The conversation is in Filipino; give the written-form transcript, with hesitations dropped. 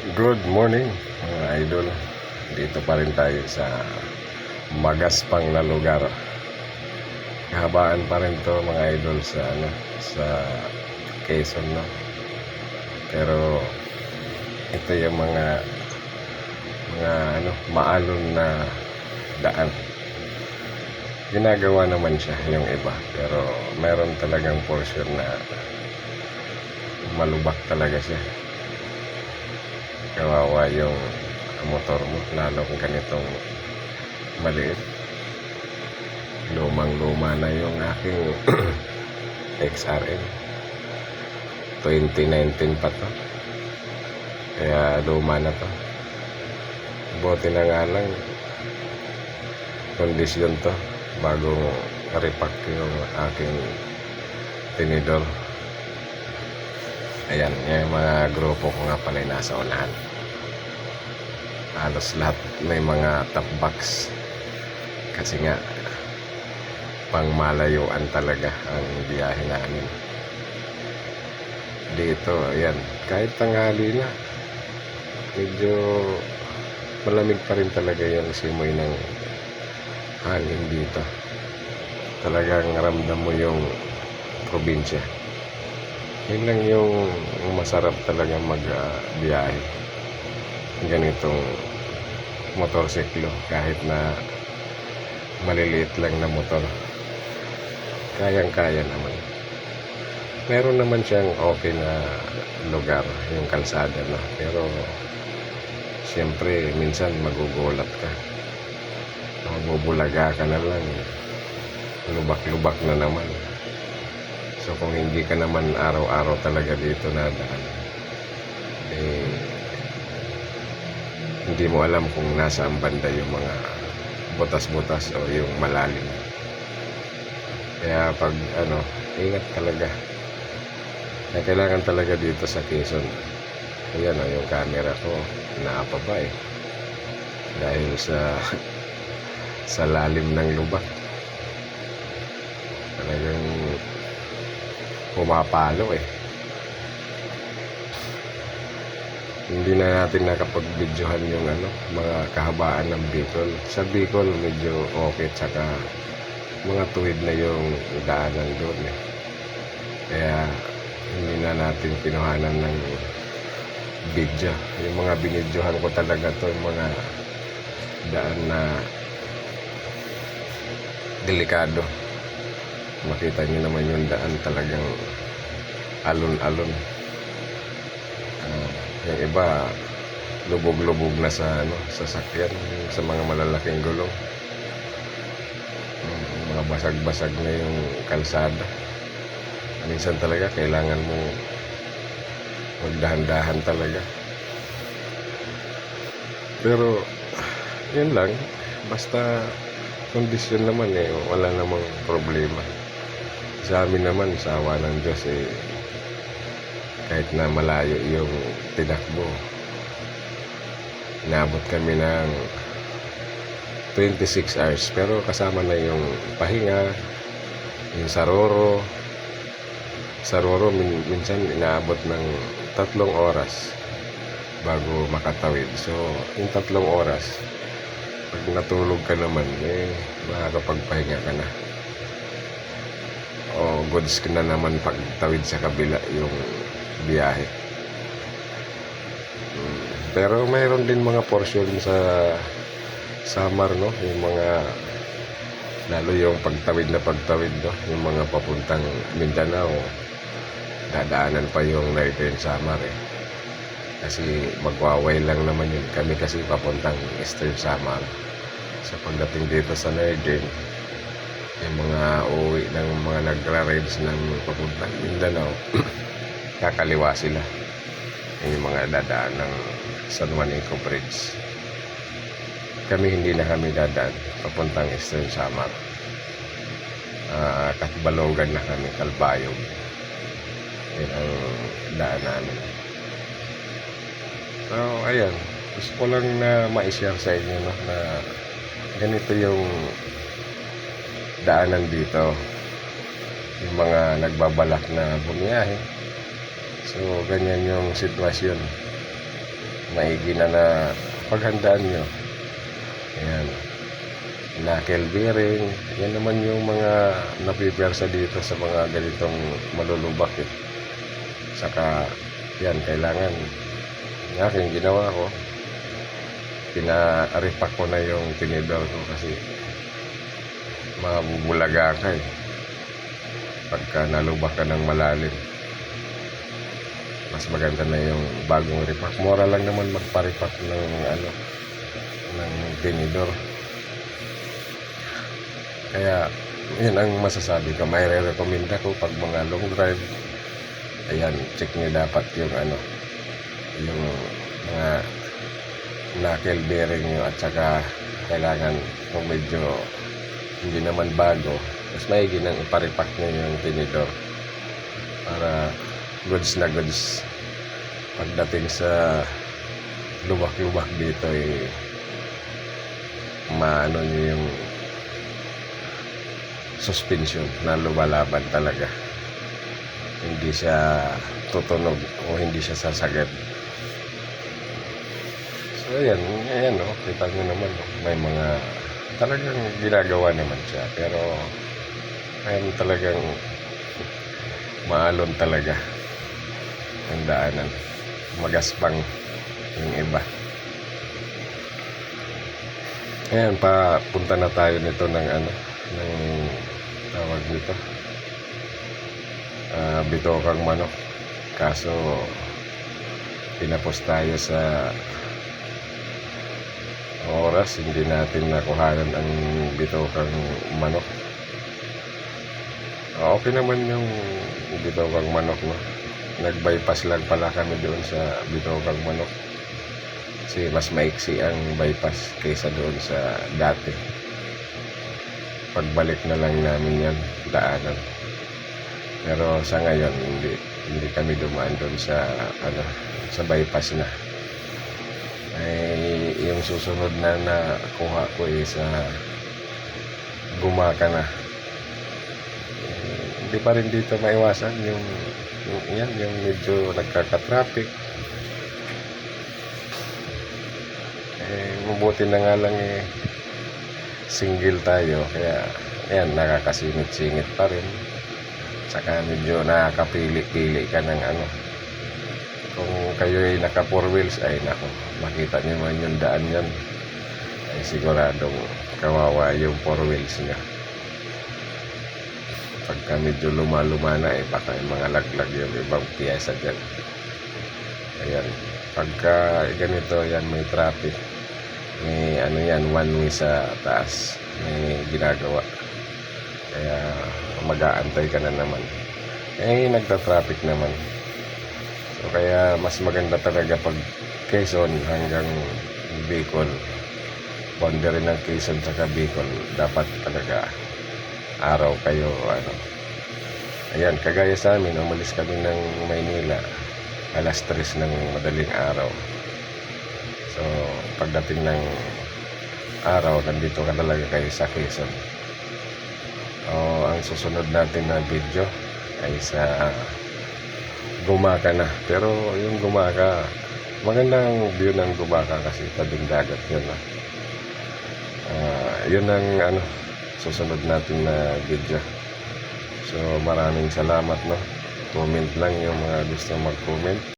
Good morning mga idol. Dito pa rin tayo sa magaspang na lugar. Kahabaan pa rin to mga idol sa Quezon, no. Pero ito yung mga maalon na daan. Ginagawa naman siya yung iba, pero meron talagang portion na malubak talaga siya. Kawawa yung motor mo, lalo kung ganitong maliit. Lumang-luma na yung aking XRM 2019 pa to, kaya luma na to. Buti na nga lang kondisyon to, bagong repack yung aking tinidor. Ayan, yung mga grupo ko nga pala nasa unahan. Halos lahat may mga top box. Kasi nga, pang malayuan talaga ang biyahe namin. Dito, ayan, kahit tanghali na, medyo malamig pa rin talaga yung simoy ng hangin dito. Talagang ramdam mo yung probinsya. Yun lang yung masarap talaga magbiyahe. Ganitong motorsiklo, kahit na maliliit lang na motor, kayang-kaya naman. Meron naman siyang okay na lugar, yung kalsada na. Pero siyempre minsan magugulat ka, magbubulaga ka na lang, lubak-lubak na naman. So kung hindi ka naman araw-araw talaga dito na daan, hindi mo alam kung nasaan banda yung mga butas-butas o yung malalim. Kaya pag ingat talaga. Kaya kailangan talaga dito sa Quezon. Ayan yung camera ko naapaba dahil sa lalim ng lubak. Talagang pumapalo Hindi na natin nakapag-videohan yung mga kahabaan ng Bicol. Sa Bicol medyo okay, tsaka mga tuwid na yung daanan doon Kaya hindi na natin pinuhanan ng video. Yung mga binidyohan ko talaga to, yung mga daan na delikado. Makita nyo naman yung daan, talagang alon-alon. Yung iba lubog-lubog na sa sakyan, sa mga malalaking gulong. Mga basag-basag na yung kalsada. Minsan talaga kailangan mo magdahan-dahan talaga. Pero yun lang, basta kondisyon naman wala namang problema. Sa amin naman, sa awa ng Diyos kahit na malayo yung tinakbo, inabot kami ng 26 hours, pero kasama na yung pahinga, yung saroro minsan inaabot ng 3 oras bago makatawid. So yung 3 oras, pag natulog ka naman makakapagpahinga ka na, o goods ka na naman pagtawid sa kabila yung biyahe. Pero mayroon din mga portion sa summer, yung mga, lalo yung pagtawid yung mga papuntang Mindanao, dadaanan pa yung Northern Samar kasi magwaway lang naman yun. Kami kasi papuntang Eastern Samar. So pagdating dito sa Northern, yung mga uwi ng mga nagra-rides ng papuntang Mindanao kakaliwa sila. Yung mga dadaan ng San Juan Eco Bridge. Hindi na kami dadaan papuntang Eastern Samar. Katbalogan na kami, Calbayog. Yan ang daan namin. So ayan, gusto ko lang na ma-share sa inyo na ganito yung daanan dito, yung mga nagbabalak na bumiyahe. So ganyan yung sitwasyon. maigi na paghandaan nyo. Ayan. Knuckle bearing. Yan naman yung mga napipersa dito sa mga ganitong malulubak eh. Saka yan, kailangan yung aking ginawa ko, pina-repack ko na yung tinidor ko kasi mabubulaga ka eh pagka nalubak ka ng malalim. Mas maganda na yung bagong repack. Mura lang naman magpa-repack ng ng tinidor. Kaya yun ang masasabi ko, may re-recommend ako pag mga long drive. Ayan, check nyo dapat yung yung mga knuckle bearing nyo, at saka kailangan kung medyo hindi naman bago, mas maigi nang iparipak nyo yung tinidor para goods na goods pagdating sa lubak-lubak dito eh, maano nyo yung suspension na lumalaban talaga, hindi siya tutunog o hindi siya sasagad. So ayan kita nyo naman may mga talagang ginagawa naman siya, pero ayan talagang maalon talaga ang daanan, magaspang yung iba. Ayan, papunta na tayo nito ng ng tawag nito, bitokang manok, kaso pinapos tayo sa oras, hindi natin nakuhanan ang bitokang manok. Okay naman yung bitokang manok, no? Nag-bypass lang pala kami doon sa bitokang manok kasi mas maiksi ang bypass kaysa doon sa dati. Pagbalik na lang namin yan daanan, pero sa ngayon hindi kami dumaan doon sa sa bypass na. Ay yung susunod na nakuha ko sa Gumaka na. Hindi pa rin dito maiwasan yung medyo nagkaka-traffic. Mabuti na nga lang single tayo, kaya ayan, nakakasingit-singit pa rin. Saka medyo nakakapili-pili ka ng kung kayo ay naka 4 wheels, ay nako, makita nyo man yung daan yan, ay siguradong kawawa yung 4 wheels nya. Pagka medyo luma-luma na baka yung mga laglag yung ibang piyesa dyan. Ayan, pagka ganito yan, may traffic, may yan, one way sa taas, may ginagawa, kaya mag-aantay ka na naman, nagta-traffic naman. So kaya mas maganda talaga pag Quezon hanggang Bicol, boundary ng Quezon saka Bicol, dapat talaga araw kayo ayan, kagaya sa amin, umalis kami ng Maynila alas 3 ng madaling araw. So pagdating ng araw, nandito ka talaga kayo sa Quezon. Ang susunod natin na video ay sa Gumaka na, pero yung Gumaka, magandang view ng Gumaka kasi tabing dagat yun. Yun ang susunod natin na video. So maraming salamat, no? Comment lang yung mga gusto mag-comment.